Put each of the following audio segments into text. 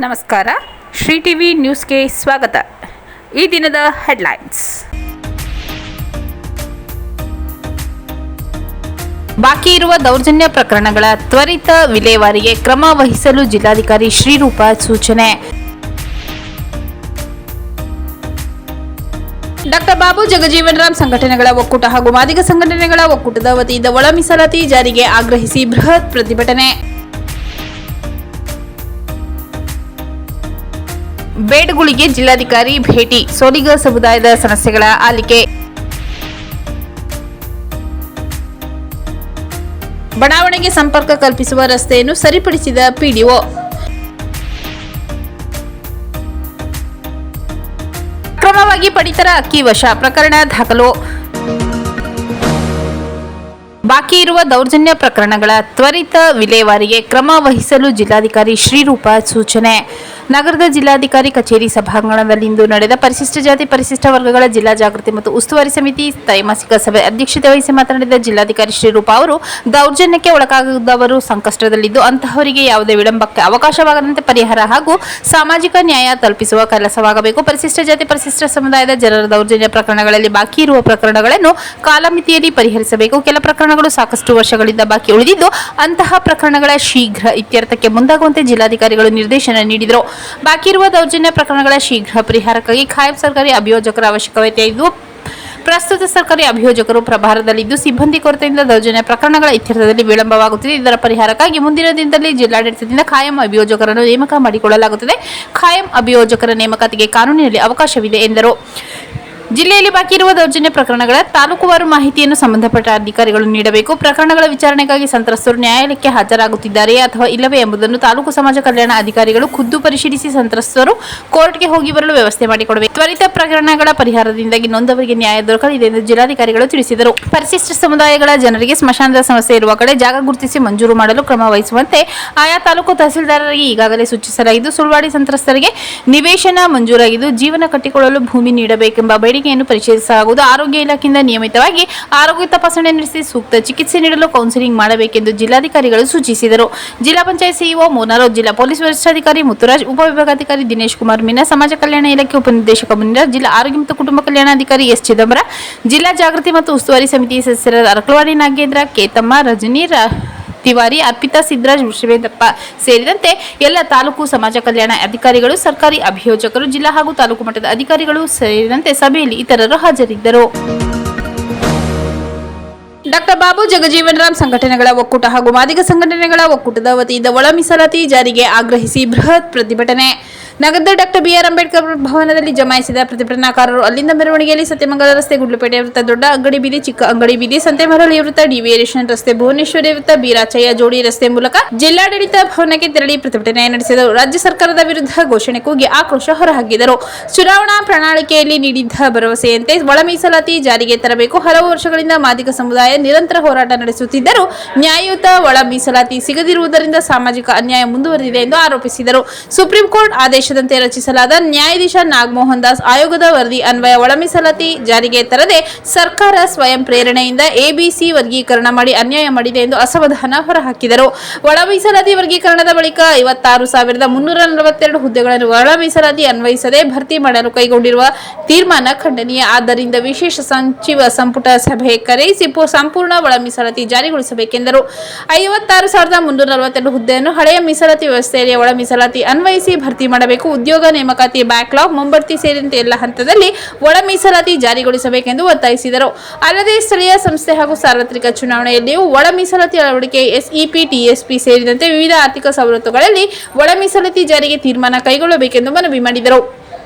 ನಮಸ್ಕಾರ. ಶ್ರೀ ಟಿವಿ ನ್ಯೂಸ್ಗೆ ಸ್ವಾಗತ. ಈ ದಿನದ ಹೆಡ್ಲೈನ್ಸ್. ಬಾಕಿ ಇರುವ ದೌರ್ಜನ್ಯ ಪ್ರಕರಣಗಳ ತ್ವರಿತ ವಿಲೇವಾರಿಗೆ ಕ್ರಮ ವಹಿಸಲು ಜಿಲ್ಲಾಧಿಕಾರಿ ಶ್ರೀರೂಪ ಸೂಚನೆ. ಡಾಕ್ಟರ್ ಬಾಬು ಜಗಜೀವನ್ ರಾಮ್ ಸಂಘಟನೆಗಳ ಒಕ್ಕೂಟ ಹಾಗೂ ಮಾದಿಗ ಸಂಘಟನೆಗಳ ಒಕ್ಕೂಟದ ವತಿಯಿಂದ ಒಳ ಮೀಸಲಾತಿ ಜಾರಿಗೆ ಆಗ್ರಹಿಸಿ ಬೃಹತ್ ಪ್ರತಿಭಟನೆ. ಬೇಡಗುಳಿಗೆ ಜಿಲ್ಲಾಧಿಕಾರಿ ಭೇಟಿ, ಸೋಲಿಗ ಸಮುದಾಯದ ಸಮಸ್ಯೆಗಳ ಆಲಿಕೆ. ಬಡಾವಣೆಗೆ ಸಂಪರ್ಕ ಕಲ್ಪಿಸುವ ರಸ್ತೆಯನ್ನು ಸರಿಪಡಿಸಿದ ಪಿಡಿಒ. ಅಕ್ರಮವಾಗಿ ಪಡಿತರ ಅಕ್ಕಿ ವಶ, ಪ್ರಕರಣ ದಾಖಲು. ಬಾಕಿ ಇರುವ ದೌರ್ಜನ್ಯ ಪ್ರಕರಣಗಳ ತ್ವರಿತ ವಿಲೇವಾರಿಗೆ ಕ್ರಮ ವಹಿಸಲು ಜಿಲ್ಲಾಧಿಕಾರಿ ಶ್ರೀರೂಪ ಸೂಚನೆ. ನಗರದ ಜಿಲ್ಲಾಧಿಕಾರಿ ಕಚೇರಿ ಸಭಾಂಗಣದಲ್ಲಿಂದು ನಡೆದ ಪರಿಶಿಷ್ಟ ಜಾತಿ ಪರಿಶಿಷ್ಟ ವರ್ಗಗಳ ಜಿಲ್ಲಾ ಜಾಗೃತಿ ಮತ್ತು ಉಸ್ತುವಾರಿ ಸಮಿತಿ ತ್ರೈಮಾಸಿಕ ಸಭೆ ಅಧ್ಯಕ್ಷತೆ ವಹಿಸಿ ಮಾತನಾಡಿದ ಜಿಲ್ಲಾಧಿಕಾರಿ ಶ್ರೀರೂಪ ಅವರು, ದೌರ್ಜನ್ಯಕ್ಕೆ ಒಳಗಾಗದವರು ಸಂಕಷ್ಟದಲ್ಲಿದ್ದು ಅಂತಹವರಿಗೆ ಯಾವುದೇ ವಿಳಂಬಕ್ಕೆ ಅವಕಾಶವಾಗದಂತೆ ಪರಿಹಾರ ಹಾಗೂ ಸಾಮಾಜಿಕ ನ್ಯಾಯ ತಲುಪಿಸುವ ಕೆಲಸವಾಗಬೇಕು. ಪರಿಶಿಷ್ಟ ಜಾತಿ ಪರಿಶಿಷ್ಟ ಸಮುದಾಯದ ಜನರ ದೌರ್ಜನ್ಯ ಪ್ರಕರಣಗಳಲ್ಲಿ ಬಾಕಿ ಇರುವ ಪ್ರಕರಣಗಳನ್ನು ಕಾಲಮಿತಿಯಲ್ಲಿ ಪರಿಹರಿಸಬೇಕು. ಕೆಲ ಪ್ರಕರಣಗಳು ಸಾಕಷ್ಟು ವರ್ಷಗಳಿಂದ ಬಾಕಿ ಉಳಿದಿದ್ದು ಅಂತಹ ಪ್ರಕರಣಗಳ ಶೀಘ್ರ ಇತ್ಯರ್ಥಕ್ಕೆ ಮುಂದಾಗುವಂತೆ ಜಿಲ್ಲಾಧಿಕಾರಿಗಳು ನಿರ್ದೇಶನ ನೀಡಿದರು. ಬಾಕಿ ಇರುವ ದೌರ್ಜನ್ಯ ಪ್ರಕರಣಗಳ ಶೀಘ್ರ ಪರಿಹಾರಕ್ಕಾಗಿ ಖಾಯಂ ಸರ್ಕಾರಿ ಅಭಿಯೋಜಕರ ಅವಶ್ಯಕತೆ ಇದ್ದು ಪ್ರಸ್ತುತ ಸರ್ಕಾರಿ ಅಭಿಯೋಜಕರು ಪ್ರಭಾರದಲ್ಲಿದ್ದು ಸಿಬ್ಬಂದಿ ಕೊರತೆಯಿಂದ ದೌರ್ಜನ್ಯ ಪ್ರಕರಣಗಳ ಇತ್ಯರ್ಥದಲ್ಲಿ ವಿಳಂಬವಾಗುತ್ತಿದೆ. ಇದರ ಪರಿಹಾರಕ್ಕಾಗಿ ಮುಂದಿನ ದಿನದಲ್ಲಿ ಜಿಲ್ಲಾಡಳಿತದಿಂದ ಖಾಯಂ ಅಭಿಯೋಜಕರನ್ನು ನೇಮಕ ಮಾಡಿಕೊಳ್ಳಲಾಗುತ್ತದೆ. ಖಾಯಂ ಅಭಿಯೋಜಕರ ನೇಮಕಾತಿಗೆ ಕಾನೂನಿನಲ್ಲಿ ಅವಕಾಶವಿದೆ ಎಂದರು. ಜಿಲ್ಲೆಯಲ್ಲಿ ಬಾಕಿ ಇರುವ ದೌರ್ಜನ್ಯ ಪ್ರಕರಣಗಳ ತಾಲೂಕುವಾರು ಮಾಹಿತಿಯನ್ನು ಸಂಬಂಧಪಟ್ಟ ಅಧಿಕಾರಿಗಳು ನೀಡಬೇಕು. ಪ್ರಕರಣಗಳ ವಿಚಾರಣೆಗಾಗಿ ಸಂತ್ರಸ್ತರು ನ್ಯಾಯಾಲಯಕ್ಕೆ ಹಾಜರಾಗುತ್ತಿದ್ದಾರೆಯೇ ಅಥವಾ ಇಲ್ಲವೇ ಎಂಬುದನ್ನು ತಾಲೂಕು ಸಮಾಜ ಕಲ್ಯಾಣ ಅಧಿಕಾರಿಗಳು ಖುದ್ದು ಪರಿಶೀಲಿಸಿ ಸಂತ್ರಸ್ತರು ಕೋರ್ಟ್ಗೆ ಹೋಗಿ ಬರಲು ವ್ಯವಸ್ಥೆ ಮಾಡಿಕೊಡಬೇಕು. ತ್ವರಿತ ಪ್ರಕರಣಗಳ ಪರಿಹಾರದಿಂದಾಗಿ ನೊಂದವರಿಗೆ ನ್ಯಾಯ ದೊರಕಲಿದೆ ಎಂದು ಜಿಲ್ಲಾಧಿಕಾರಿಗಳು ತಿಳಿಸಿದರು. ಪರಿಶಿಷ್ಟ ಸಮುದಾಯಗಳ ಜನರಿಗೆ ಸ್ಮಶಾನದ ಸಮಸ್ಯೆ ಇರುವ ಕಡೆ ಜಾಗ ಗುರುತಿಸಿ ಮಂಜೂರು ಮಾಡಲು ಕ್ರಮ ವಹಿಸುವಂತೆ ಆಯಾ ತಾಲೂಕು ತಹಸೀಲ್ದಾರರಿಗೆ ಈಗಾಗಲೇ ಸೂಚಿಸಲಾಗಿದ್ದು, ಸುಳ್ವಾಡಿ ಸಂತ್ರಸ್ತರಿಗೆ ನಿವೇಶನ ಮಂಜೂರಾಗಿದ್ದು ಜೀವನ ಕಟ್ಟಿಕೊಳ್ಳಲು ಭೂಮಿ ನೀಡಬೇಕೆಂಬ ಬೇಡಿಕೆಯನ್ನು ಪರಿಶೀಲಿಸಲಾಗುವುದು. ಆರೋಗ್ಯ ಇಲಾಖೆಯಿಂದ ನಿಯಮಿತವಾಗಿ ಆರೋಗ್ಯ ತಪಾಸಣೆ ನಡೆಸಿ ಸೂಕ್ತ ಚಿಕಿತ್ಸೆ ನೀಡಲು ಕೌನ್ಸಿಲಿಂಗ್ ಮಾಡಬೇಕೆಂದು ಜಿಲ್ಲಾಧಿಕಾರಿಗಳು ಸೂಚಿಸಿದರು. ಜಿಲ್ಲಾ ಪಂಚಾಯತ್ ಸಿಇಒ ಮೋನಾರೋ, ಜಿಲ್ಲಾ ಪೊಲೀಸ್ ವರಿಷ್ಠಾಧಿಕಾರಿ ಮುತ್ತುರಾಜ್, ಉಪವಿಭಾಗಾಧಿಕಾರಿ ದಿನೇಶ್ ಕುಮಾರ್ ಮೀನಾ, ಸಮಾಜ ಕಲ್ಯಾಣ ಇಲಾಖೆ ಉಪನಿರ್ದೇಶಕ ಮುನಿರಾಜ್, ಜಿಲ್ಲಾ ಆರೋಗ್ಯ ಮತ್ತು ಕುಟುಂಬ ಕಲ್ಯಾಣಾಧಿಕಾರಿ ಎಸ್ ಚಿದಂಬರ, ಜಿಲ್ಲಾ ಜಾಗೃತಿ ಮತ್ತು ಉಸ್ತುವಾರಿ ಸಮಿತಿ ಸದಸ್ಯರಾದ ಅರಕಲವಾಡಿ ನಾಗೇಂದ್ರ, ಕೇತಮ್ಮ, ರಜನಿ ತಿವಾರಿ, ಅರ್ಪಿತಾ, ಸಿದ್ದರಾಜ್, ಶಿವೇಂದ್ರಪ್ಪ ಸೇರಿದಂತೆ ಎಲ್ಲ ತಾಲೂಕು ಸಮಾಜ ಕಲ್ಯಾಣ ಅಧಿಕಾರಿಗಳು, ಸರ್ಕಾರಿ ಅಭಿಯೋಜಕರು, ಜಿಲ್ಲಾ ಹಾಗೂ ತಾಲೂಕು ಮಟ್ಟದ ಅಧಿಕಾರಿಗಳು ಸೇರಿದಂತೆ ಸಭೆಯಲ್ಲಿ ಇತರರು ಹಾಜರಿದ್ದರು. ಡಾಕ್ಟರ್ ಬಾಬು ಜಗಜೀವನ್ ರಾಮ್ ಸಂಘಟನೆಗಳ ಒಕ್ಕೂಟ ಹಾಗೂ ಮಾದಿಗ ಸಂಘಟನೆಗಳ ಒಕ್ಕೂಟದ ವತಿಯಿಂದ ಒಳ ಮೀಸಲಾತಿ ಜಾರಿಗೆ ಆಗ್ರಹಿಸಿ ಬೃಹತ್ ಪ್ರತಿಭಟನೆ. ನಗರದ ಡಾಕ್ಟರ್ ಬಿಆರ್ ಅಂಬೇಡ್ಕರ್ ಭವನದಲ್ಲಿ ಜಮಾಯಿಸಿದ ಪ್ರತಿಭಟನಾಕಾರರು ಅಲ್ಲಿಂದ ಮೆರವಣಿಗೆಯಲ್ಲಿ ಸತ್ಯಮಂಗಲ ರಸ್ತೆ, ಗುಡ್ಲಪೇಟೆ ವೃತ್ತ, ದೊಡ್ಡ ಅಂಗಡಿ ಬೀದಿ, ಚಿಕ್ಕ ಅಂಗಡಿ ಬೀದಿ, ಸಂತೆಮರಳಿ ವೃತ್ತ, ಡಿವಿಯೇಷನ್ ರಸ್ತೆ, ಭುವನೇಶ್ವರಿ ವೃತ್ತ, ಬೀರಾಚಯ್ಯ ಜೋಡಿ ರಸ್ತೆ ಮೂಲಕ ಜಿಲ್ಲಾಡಳಿತ ಭವನಕ್ಕೆ ತೆರಳಿ ಪ್ರತಿಭಟನೆ ನಡೆಸಿದರು. ರಾಜ್ಯ ಸರ್ಕಾರದ ವಿರುದ್ಧ ಘೋಷಣೆ ಕೂಗಿ ಆಕ್ರೋಶ ಹೊರಹಾಕಿದರು. ಚುನಾವಣಾ ಪ್ರಣಾಳಿಕೆಯಲ್ಲಿ ನೀಡಿದ್ದ ಭರವಸೆಯಂತೆ ಒಳ ಮೀಸಲಾತಿ ಜಾರಿಗೆ ತರಬೇಕು. ಹಲವು ವರ್ಷಗಳಿಂದ ಮಾದಿಗ ಸಮುದಾಯ ನಿರಂತರ ಹೋರಾಟ ನಡೆಸುತ್ತಿದ್ದರೂ ನ್ಯಾಯಯುತ ಒಳ ಮೀಸಲಾತಿ ಸಿಗದಿರುವುದರಿಂದ ಸಾಮಾಜಿಕ ಅನ್ಯಾಯ ಮುಂದುವರೆದಿದೆ ಎಂದು ಆರೋಪಿಸಿದರು. ಸುಪ್ರೀಂ ಕೋರ್ಟ್ ಆದೇಶದಂತೆ ರಚಿಸಲಾದ ನ್ಯಾಯಾಧೀಶ ನಾಗಮೋಹನ್ ದಾಸ್ ಆಯೋಗದ ವರದಿ ಅನ್ವಯ ಒಳ ಮೀಸಲಾತಿ ಜಾರಿಗೆ ತರದೆ ಸರ್ಕಾರ ಸ್ವಯಂ ಪ್ರೇರಣೆಯಿಂದ ಎಬಿಸಿ ವರ್ಗೀಕರಣ ಮಾಡಿ ಅನ್ಯಾಯ ಮಾಡಿದೆ ಎಂದು ಅಸಮಾಧಾನ ಹೊರಹಾಕಿದರು. ಒಳ ಮೀಸಲಾತಿ ವರ್ಗೀಕರಣದ ಬಳಿಕ 56,342 ಹುದ್ದೆಗಳನ್ನು ಒಳ ಮೀಸಲಾತಿ ಅನ್ವಯಿಸದೆ ಭರ್ತಿ ಮಾಡಲು ಕೈಗೊಂಡಿರುವ ತೀರ್ಮಾನ ಖಂಡನೀಯ. ಆದ್ದರಿಂದ ವಿಶೇಷ ಸಚಿವ ಸಂಪುಟ ಸಭೆ ಕರೆಯಿಸಿ ಸಂಪೂರ್ಣ ಒಳ ಮೀಸಲಾತಿ ಜಾರಿಗೊಳಿಸಬೇಕೆಂದರು. 56,342 ಹುದ್ದೆಯನ್ನು ಹಳೆಯ ಮೀಸಲಾತಿ ವ್ಯವಸ್ಥೆಯಲ್ಲಿ ಒಳ ಮೀಸಲಾತಿ ಅನ್ವಯಿಸಿ ಭರ್ತಿ ಮಾಡಬೇಕು. ಉದ್ಯೋಗ ನೇಮಕಾತಿ ಬ್ಯಾಕ್ಲಾಗ್, ಮುಂಬಡ್ತಿ ಸೇರಿದಂತೆ ಎಲ್ಲ ಹಂತದಲ್ಲಿ ಒಳ ಮೀಸಲಾತಿ ಜಾರಿಗೊಳಿಸಬೇಕೆಂದು ಒತ್ತಾಯಿಸಿದರು. ಅಲ್ಲದೆ ಸ್ಥಳೀಯ ಸಂಸ್ಥೆ ಹಾಗೂ ಸಾರ್ವತ್ರಿಕ ಚುನಾವಣೆಯಲ್ಲಿಯೂ ಒಳ ಮೀಸಲಾತಿ ಅಳವಡಿಕೆ, ಎಸ್ಇಪಿ, ಟಿಎಸ್ಪಿ ಸೇರಿದಂತೆ ವಿವಿಧ ಆರ್ಥಿಕ ಸವಲತ್ತುಗಳಲ್ಲಿ ಒಳ ಮೀಸಲಾತಿ ಜಾರಿಗೆ ತೀರ್ಮಾನ ಕೈಗೊಳ್ಳಬೇಕೆಂದು ಮನವಿ ಮಾಡಿದರು.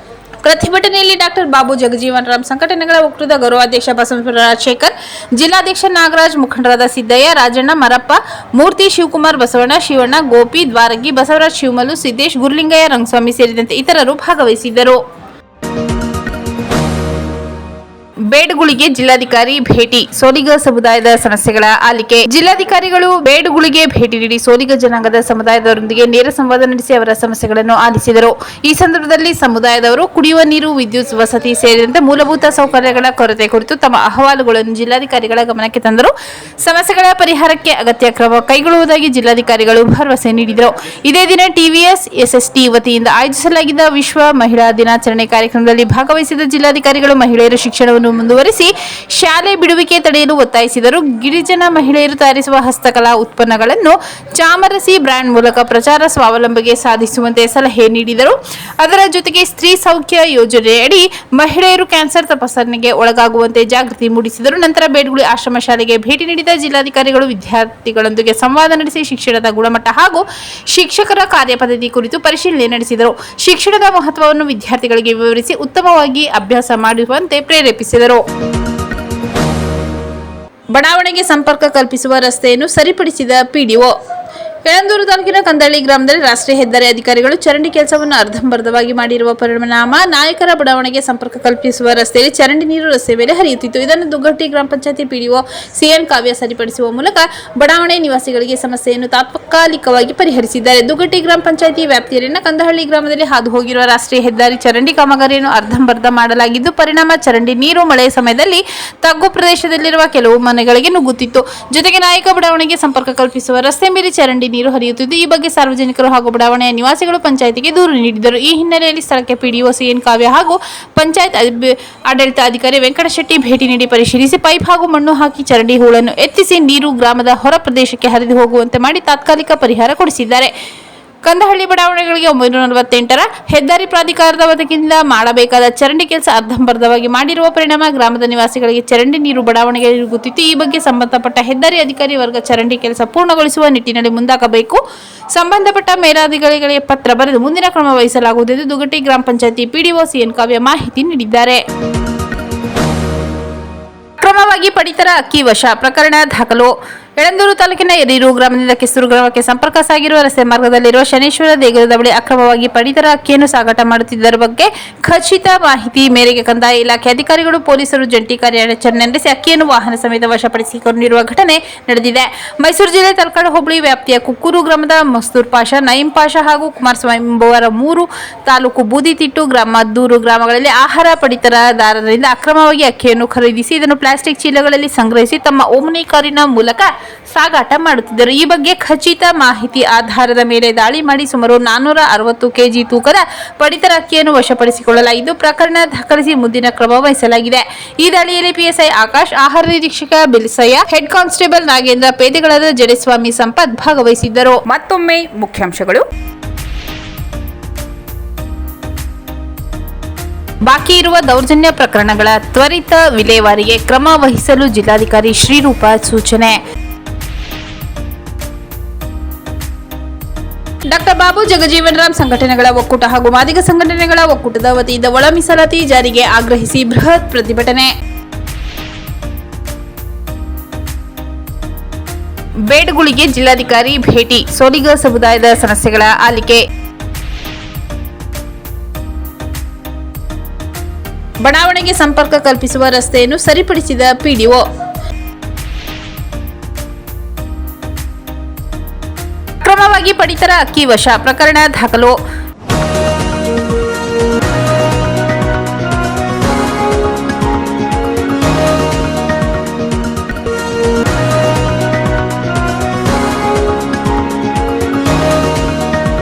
ಪ್ರತಿಭಟನೆಯಲ್ಲಿ ಡಾಕ್ಟರ್ ಬಾಬು ಜಗಜೀವನ್ ರಾಮ್ ಸಂಘಟನೆಗಳ ಒಕ್ಕೂಟದ ಗೌರವಾಧ್ಯಕ್ಷ ಬಸವಪುರ ರಾಜಶೇಖರ್, ಜಿಲ್ಲಾಧ್ಯಕ್ಷ ನಾಗರಾಜ್, ಮುಖಂಡರಾದ ಸಿದ್ದಯ್ಯ, ರಾಜಣ್ಣ, ಮರಪ್ಪ, ಮೂರ್ತಿ, ಶಿವಕುಮಾರ್, ಬಸವಣ್ಣ, ಶಿವಣ್ಣ, ಗೋಪಿ, ದ್ವಾರಗಿ, ಬಸವರಾಜ್, ಶಿವಮಲ್ಲು, ಸಿದ್ದೇಶ್, ಗುರುಲಿಂಗಯ್ಯ, ರಂಗಸ್ವಾಮಿ ಸೇರಿದಂತೆ ಇತರರು ಭಾಗವಹಿಸಿದ್ದರು. ಬೇಡುಗುಳಿಗೆ ಜಿಲ್ಲಾಧಿಕಾರಿ ಭೇಟಿ, ಸೋಲಿಗ ಸಮುದಾಯದ ಸಮಸ್ಯೆಗಳ ಆಲಿಕೆ. ಜಿಲ್ಲಾಧಿಕಾರಿಗಳು ಬೇಡುಗುಳಿಗೆ ಭೇಟಿ ನೀಡಿ ಸೋಲಿಗ ಜನಾಂಗದ ಸಮುದಾಯದವರೊಂದಿಗೆ ನೇರ ಸಂವಾದ ನಡೆಸಿ ಅವರ ಸಮಸ್ಯೆಗಳನ್ನು ಆಲಿಸಿದರು. ಈ ಸಂದರ್ಭದಲ್ಲಿ ಸಮುದಾಯದವರು ಕುಡಿಯುವ ನೀರು, ವಿದ್ಯುತ್, ವಸತಿ ಸೇರಿದಂತೆ ಮೂಲಭೂತ ಸೌಕರ್ಯಗಳ ಕೊರತೆ ಕುರಿತು ತಮ್ಮ ಅಹವಾಲುಗಳನ್ನು ಜಿಲ್ಲಾಧಿಕಾರಿಗಳ ಗಮನಕ್ಕೆ ತಂದರು. ಸಮಸ್ಯೆಗಳ ಪರಿಹಾರಕ್ಕೆ ಅಗತ್ಯ ಕ್ರಮ ಕೈಗೊಳ್ಳುವುದಾಗಿ ಜಿಲ್ಲಾಧಿಕಾರಿಗಳು ಭರವಸೆ ನೀಡಿದರು. ಇದೇ ದಿನ ಟಿವಿಎಸ್ ಎಸ್ಎಸ್ಟಿ ವತಿಯಿಂದ ಆಯೋಜಿಸಲಾಗಿದ್ದ ವಿಶ್ವ ಮಹಿಳಾ ದಿನಾಚರಣೆ ಕಾರ್ಯಕ್ರಮದಲ್ಲಿ ಭಾಗವಹಿಸಿದ ಜಿಲ್ಲಾಧಿಕಾರಿಗಳು ಮಹಿಳೆಯರ ಶಿಕ್ಷಣವನ್ನು ಮುಂದುವರಿಸಿ ಶಾಲೆ ಬಿಡುವಿಕೆ ತಡೆಯಲು ಒತ್ತಾಯಿಸಿದರು. ಗಿರಿಜನ ಮಹಿಳೆಯರು ತಯಾರಿಸುವ ಹಸ್ತಕಲಾ ಉತ್ಪನ್ನಗಳನ್ನು ಚಾಮರಸಿ ಬ್ರ್ಯಾಂಡ್ ಮೂಲಕ ಪ್ರಚಾರ ಸ್ವಾವಲಂಬನೆ ಸಾಧಿಸುವಂತೆ ಸಲಹೆ ನೀಡಿದರು. ಅದರ ಜೊತೆಗೆ ಸ್ತ್ರೀ ಸೌಖ್ಯ ಯೋಜನೆಯಡಿ ಮಹಿಳೆಯರು ಕ್ಯಾನ್ಸರ್ ತಪಾಸಣೆಗೆ ಒಳಗಾಗುವಂತೆ ಜಾಗೃತಿ ಮೂಡಿಸಿದರು. ನಂತರ ಬೇಡುಗುಳಿ ಆಶ್ರಮ ಶಾಲೆಗೆ ಭೇಟಿ ನೀಡಿದ ಜಿಲ್ಲಾಧಿಕಾರಿಗಳು ವಿದ್ಯಾರ್ಥಿಗಳೊಂದಿಗೆ ಸಂವಾದ ನಡೆಸಿ ಶಿಕ್ಷಣದ ಗುಣಮಟ್ಟ ಹಾಗೂ ಶಿಕ್ಷಕರ ಕಾರ್ಯಪದ್ಧತಿ ಕುರಿತು ಪರಿಶೀಲನೆ ನಡೆಸಿದರು. ಶಿಕ್ಷಣದ ಮಹತ್ವವನ್ನು ವಿದ್ಯಾರ್ಥಿಗಳಿಗೆ ವಿವರಿಸಿ ಉತ್ತಮವಾಗಿ ಅಭ್ಯಾಸ ಮಾಡುವಂತೆ ಪ್ರೇರೇಪಿಸಿದರು. ಬಡಾವಣೆಗೆ ಸಂಪರ್ಕ ಕಲ್ಪಿಸುವ ರಸ್ತೆಯನ್ನು ಸರಿಪಡಿಸಿದ ಪಿಡಿಒ. ಯಳಂದೂರು ತಾಲೂಕಿನ ಕಂದಳ್ಳಿ ಗ್ರಾಮದಲ್ಲಿ ರಾಷ್ಟ್ರೀಯ ಹೆದ್ದಾರಿ ಅಧಿಕಾರಿಗಳು ಚರಂಡಿ ಕೆಲಸವನ್ನು ಅರ್ಧಂಬರ್ಧವಾಗಿ ಮಾಡಿರುವ ಪರಿಣಾಮ ನಾಯಕರ ಬಡಾವಣೆಗೆ ಸಂಪರ್ಕ ಕಲ್ಪಿಸುವ ರಸ್ತೆಯಲ್ಲಿ ಚರಂಡಿ ನೀರು ರಸ್ತೆ ಮೇಲೆ ಹರಿಯುತ್ತಿತ್ತು. ಇದನ್ನು ದುಗ್ಗಟ್ಟಿ ಗ್ರಾಮ ಪಂಚಾಯತಿ ಪಿಡಿಒ ಸಿಎನ್ ಕಾವ್ಯ ಸರಿಪಡಿಸುವ ಮೂಲಕ ಬಡಾವಣೆ ನಿವಾಸಿಗಳಿಗೆ ಸಮಸ್ಯೆಯನ್ನು ತಾತ್ಕಾಲಿಕವಾಗಿ ಪರಿಹರಿಸಿದ್ದಾರೆ. ದುಗ್ಗಟ್ಟಿ ಗ್ರಾಮ ಪಂಚಾಯತಿ ವ್ಯಾಪ್ತಿಯಲ್ಲಿನ ಕಂದಹಳ್ಳಿ ಗ್ರಾಮದಲ್ಲಿ ಹಾದು ಹೋಗಿರುವ ರಾಷ್ಟ್ರೀಯ ಹೆದ್ದಾರಿ ಚರಂಡಿ ಕಾಮಗಾರಿಯನ್ನು ಅರ್ಧಂಬರ್ಧ ಮಾಡಲಾಗಿದ್ದು, ಪರಿಣಾಮ ಚರಂಡಿ ನೀರು ಮಳೆಯ ಸಮಯದಲ್ಲಿ ತಗ್ಗು ಪ್ರದೇಶದಲ್ಲಿರುವ ಕೆಲವು ಮನೆಗಳಿಗೆ ನುಗ್ಗುತ್ತಿತ್ತು. ಜೊತೆಗೆ ನಾಯಕ ಬಡಾವಣೆಗೆ ಸಂಪರ್ಕ ಕಲ್ಪಿಸುವ ರಸ್ತೆ ಮೇಲೆ ಚರಂಡಿ ನೀರು ಹರಿಯುತ್ತಿದ್ದು, ಈ ಬಗ್ಗೆ ಸಾರ್ವಜನಿಕರು ಹಾಗೂ ಬಡಾವಣೆಯ ನಿವಾಸಿಗಳು ಪಂಚಾಯತಿಗೆ ದೂರು ನೀಡಿದರು. ಈ ಹಿನ್ನೆಲೆಯಲ್ಲಿ ಸ್ಥಳಕ್ಕೆ ಪಿಡಿಒ ಸಿಎನ್ ಕಾವ್ಯ ಹಾಗೂ ಪಂಚಾಯತ್ ಆಡಳಿತಾಧಿಕಾರಿ ವೆಂಕಟಶೆಟ್ಟಿ ಭೇಟಿ ನೀಡಿ ಪರಿಶೀಲಿಸಿ ಪೈಪ್ ಹಾಗೂ ಮಣ್ಣು ಹಾಕಿ ಚರಂಡಿ ಹೂಳನ್ನು ಎತ್ತಿಸಿ ನೀರು ಗ್ರಾಮದ ಹೊರ ಪ್ರದೇಶಕ್ಕೆ ಹರಿದು ಹೋಗುವಂತೆ ಮಾಡಿ ತಾತ್ಕಾಲಿಕ ಪರಿಹಾರ ಕೊಡಿಸಿದ್ದಾರೆ. ಕಂದಹಳ್ಳಿ ಬಡಾವಣೆಗಳಿಗೆ 948ರ ಹೆದ್ದಾರಿ ಪ್ರಾಧಿಕಾರದ ವತಿಯಿಂದ ಮಾಡಬೇಕಾದ ಚರಂಡಿ ಕೆಲಸ ಅರ್ಧಂಬರ್ಧವಾಗಿ ಮಾಡಿರುವ ಪರಿಣಾಮ ಗ್ರಾಮದ ನಿವಾಸಿಗಳಿಗೆ ಚರಂಡಿ ನೀರು ಬಡಾವಣೆಗೆ ನುಗ್ಗುತ್ತಿತ್ತು. ಈ ಬಗ್ಗೆ ಸಂಬಂಧಪಟ್ಟ ಹೆದ್ದಾರಿ ಅಧಿಕಾರಿ ವರ್ಗ ಚರಂಡಿ ಕೆಲಸ ಪೂರ್ಣಗೊಳಿಸುವ ನಿಟ್ಟಿನಲ್ಲಿ ಮುಂದಾಗಬೇಕು. ಸಂಬಂಧಪಟ್ಟ ಮೇಲಾಧಿಕಾರಿಗಳಿಗೆ ಪತ್ರ ಬರೆದು ಮುಂದಿನ ಕ್ರಮ ವಹಿಸಲಾಗುವುದು ಎಂದು ದುಗ್ಗಟ್ಟಿ ಗ್ರಾಮ ಪಂಚಾಯತಿ ಪಿಡಿಒ ಸಿಎನ್ ಕಾವ್ಯ ಮಾಹಿತಿ ನೀಡಿದ್ದಾರೆ. ಅಕ್ರಮವಾಗಿ ಪಡಿತರ ಅಕ್ಕಿ ವಶ, ಪ್ರಕರಣ ದಾಖಲು. ಯಳಂದೂರು ತಾಲೂಕಿನ ಯರೀರು ಗ್ರಾಮದಿಂದ ಕಿತ್ತೂರು ಗ್ರಾಮಕ್ಕೆ ಸಂಪರ್ಕ ಸಾಗಿರುವ ರಸ್ತೆ ಮಾರ್ಗದಲ್ಲಿರುವ ಶನೇಶ್ವರ ದೇಗುಲದ ಬಳಿ ಅಕ್ರಮವಾಗಿ ಪಡಿತರ ಅಕ್ಕಿಯನ್ನು ಸಾಗಾಟ ಮಾಡುತ್ತಿದ್ದರ ಬಗ್ಗೆ ಖಚಿತ ಮಾಹಿತಿ ಮೇರೆಗೆ ಕಂದಾಯ ಇಲಾಖೆ ಅಧಿಕಾರಿಗಳು ಪೊಲೀಸರು ಜಂಟಿ ಕಾರ್ಯಾಚರಣೆ ನಡೆಸಿ ಅಕ್ಕಿಯನ್ನು ವಾಹನ ಸಮೇತ ವಶಪಡಿಸಿಕೊಂಡಿರುವ ಘಟನೆ ನಡೆದಿದೆ. ಮೈಸೂರು ಜಿಲ್ಲೆ ತಲಕಾಡು ಹೋಬಳಿ ವ್ಯಾಪ್ತಿಯ ಕುಕ್ಕೂರು ಗ್ರಾಮದ ಮಸ್ತೂರ್ ಪಾಷಾ, ನಯೀಂ ಪಾಷಾ ಹಾಗೂ ಕುಮಾರಸ್ವಾಮಿ ಎಂಬುವರ 3 ತಾಲೂಕು ಬೂದಿತಿಟ್ಟು ಮದ್ದೂರು ಗ್ರಾಮಗಳಲ್ಲಿ ಆಹಾರ ಪಡಿತರದಾರರಿಂದ ಅಕ್ರಮವಾಗಿ ಅಕ್ಕಿಯನ್ನು ಖರೀದಿಸಿ ಇದನ್ನು ಪ್ಲಾಸ್ಟಿಕ್ ಚೀಲಗಳಲ್ಲಿ ಸಂಗ್ರಹಿಸಿ ತಮ್ಮ ಓಮ್ನಿ ಕಾರಿನ ಮೂಲಕ ಸಾಗಾಟ ಮಾಡುತ್ತಿದ್ದರು. ಈ ಬಗ್ಗೆ ಖಚಿತ ಮಾಹಿತಿ ಆಧಾರದ ಮೇಲೆ ದಾಳಿ ಮಾಡಿ ಸುಮಾರು 460 ಕೆಜಿ ತೂಕದ ಪಡಿತರ ಅಕ್ಕಿಯನ್ನು ವಶಪಡಿಸಿಕೊಳ್ಳಲಾಗಿದ್ದು, ಪ್ರಕರಣ ದಾಖಲಿಸಿ ಮುಂದಿನ ಕ್ರಮ ವಹಿಸಲಾಗಿದೆ. ಈ ದಾಳಿಯಲ್ಲಿ ಪಿಎಸ್ಐ ಆಕಾಶ್, ಆಹಾರ ನಿರೀಕ್ಷಕ ಬಿಲ್ಸಯ್ಯ, ಹೆಡ್ ಕಾನ್ಸ್ಟೇಬಲ್ ನಾಗೇಂದ್ರ, ಪೇದೆಗಳಾದ ಜಡೇಸ್ವಾಮಿ, ಸಂಪತ್ ಭಾಗವಹಿಸಿದ್ದರು. ಮತ್ತೊಮ್ಮೆ ಮುಖ್ಯಾಂಶಗಳು. ಬಾಕಿ ಇರುವ ದೌರ್ಜನ್ಯ ಪ್ರಕರಣಗಳ ತ್ವರಿತ ವಿಲೇವಾರಿಗೆ ಕ್ರಮ ವಹಿಸಲು ಜಿಲ್ಲಾಧಿಕಾರಿ ಶ್ರೀರೂಪ ಸೂಚನೆ. ಡಾಕ್ಟರ್ ಬಾಬು ಜಗಜೀವನ್ ರಾಮ್ ಸಂಘಟನೆಗಳ ಒಕ್ಕೂಟ ಹಾಗೂ ಮಾದಿಗ ಸಂಘಟನೆಗಳ ಒಕ್ಕೂಟದ ವತಿಯಿಂದ ಒಳ ಮೀಸಲಾತಿ ಜಾರಿಗೆ ಆಗ್ರಹಿಸಿ ಬೃಹತ್ ಪ್ರತಿಭಟನೆ. ಬೇಡುಗುಳಿಗೆ ಜಿಲ್ಲಾಧಿಕಾರಿ ಭೇಟಿ, ಸೋಲಿಗ ಸಮುದಾಯದ ಸಮಸ್ಯೆಗಳ ಆಲಿಕೆ. ಬಡಾವಣೆಗೆ ಸಂಪರ್ಕ ಕಲ್ಪಿಸುವ ರಸ್ತೆಯನ್ನು ಸರಿಪಡಿಸಿದ ಪಿಡಿಒ. ಅಕ್ರಮವಾಗಿ ಪಡಿತರ ಅಕ್ಕಿ ವಶ, ಪ್ರಕರಣ ದಾಖಲು.